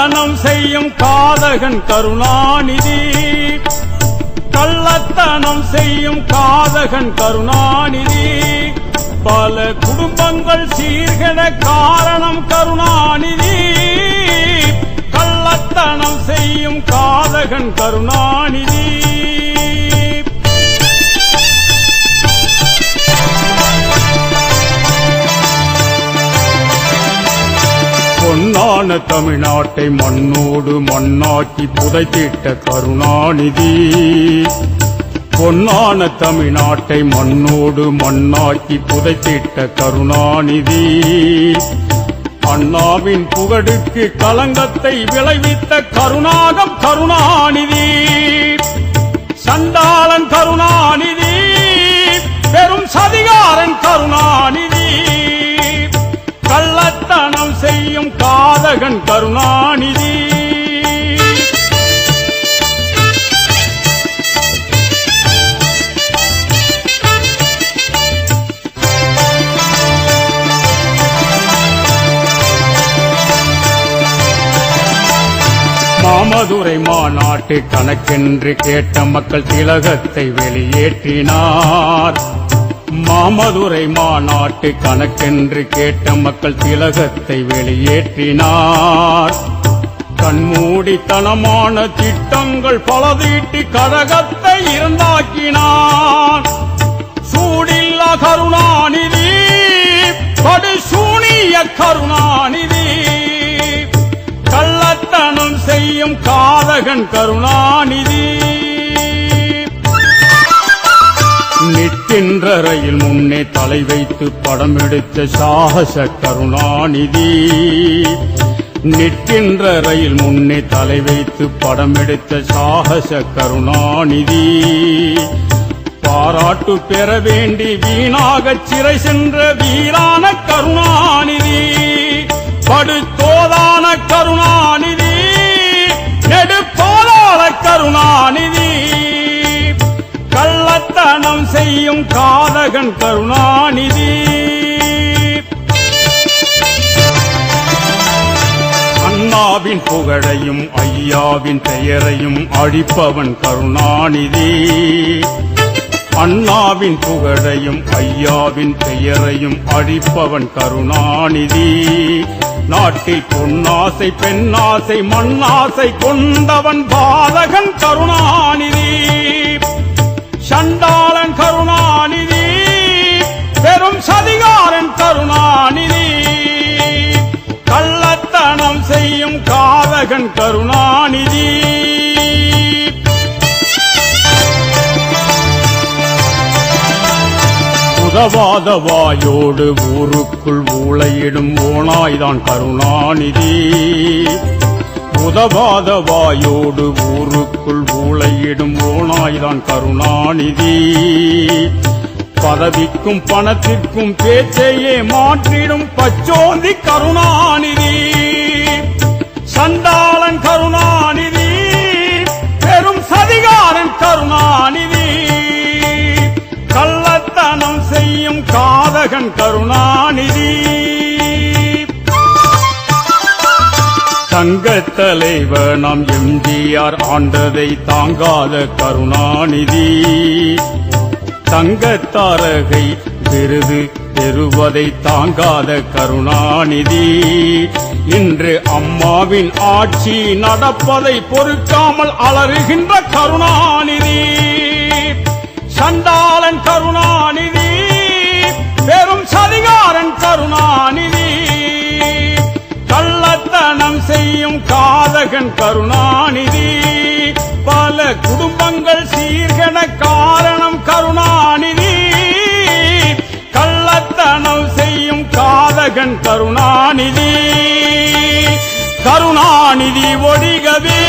கள்ளத்தனம் செய்யும் காதகன் கருணாநிதி. கள்ளத்தனம் செய்யும் காதகன் கருணாநிதி. பல குடும்பங்கள் சீர்கெட காரணம் கருணாநிதி. கள்ளத்தனம் செய்யும் காதகன் கருணாநிதி. பொன்னான தமிழ்நாட்டை மண்ணோடு மண்ணாக்கி புதைத்திட்ட கருணாநிதி. பொன்னான தமிழ்நாட்டை மண்ணோடு மண்ணாக்கி புதைத்திட்ட கருணாநிதி. அண்ணாவின் புகழுக்கு களங்கத்தை விளைவித்த கருணாகம் கருணாநிதி. சண்டாளன் கருணாநிதி, பெரும் சதிகாரன் கருணாநிதி. கள்ளத்தனம் செய்யும் காதகன் கருணாநிதி. மாமதுரை மாநாட்டு கணக்கென்று கேட்ட மக்கள் திலகத்தை வெளியேற்றினார். மாமதுரை மாநாட்டு கணக்கென்று கேட்ட மக்கள் திலகத்தை வெளியேற்றினார். கண்மூடித்தனமான திட்டங்கள் பல தீட்டி கழகத்தை இருந்தாக்கினார். சூடில்லா கருணாநிதி, படுசூனிய கருணாநிதி. கள்ளத்தனம் செய்யும் காதகன் கருணாநிதி. நிற்கின்ற ரயில் முன்னே தலை வைத்து படம் எடுத்த சாகச கருணாநிதி. நிற்கின்ற ரயில் முன்னே தலை வைத்து படம் எடுத்த சாகச கருணாநிதி. பாராட்டு பெற வேண்டி வீணாக சிறை சென்ற வீரான கருணாநிதி. படுதோதான கருணாநிதி, நெடுப்பாலான கருணாநிதி. கள்ளத்தனம் செய்யும் காதகன் கருணாநிதி. அண்ணாவின் புகழையும் ஐயாவின் பெயரையும் அழிப்பவன் கருணாநிதி. அண்ணாவின் புகழையும் ஐயாவின் பெயரையும் அழிப்பவன் கருணாநிதி. நாட்டில் பொன்னாசை பெண்ணாசை மண்ணாசை கொண்டவன் பாலகன் கருணாநிதி. சண்டாளன் கருணாநிதி, பெரும் சதிகாரன் கருணாநிதி. கள்ளத்தனம் செய்யும் காதகன் கருணாநிதி. உதவாத வாயோடு ஊருக்குள் ஊளையிடும் ஓனாய்தான் கருணாநிதி. உதவாத வாயோடு ஊருக்குள் ஊளையிடும் ஓனாய்தான் கருணாநிதி. பதவிக்கும் பணத்திற்கும் பேச்சையே மாற்றிடும் பச்சோந்தி கருணாநிதி. சண்டாளன் கருணாநிதி, பெரும் சதிகாரன் கருணாநிதி. கள்ளத்தனம் செய்யும் காதகன் கருணாநிதி. தங்கத் தலைவர் நாம் எம்ஜிஆர் ஆண்டதை தாங்காத கருணாநிதி. தங்கத்தாரகை விருது பெறுவதை தாங்காத கருணாநிதி. இன்று அம்மாவின் ஆட்சி நடப்பதை பொறுக்காமல் அலறுகின்ற கருணாநிதி. சண்டாளன் கருணாநிதி, பெரும் சதிகாரன் கருணாநிதி. கள்ளத்தனம் செய்யும் காதகன் கருணாநிதி. பல குடும்பங்கள் சீர்கெட காரணம் கருணாநிதி. கள்ளத்தனம் செய்யும் காதகன் கருணாநிதி. கருணாநிதி ஒழிகவே.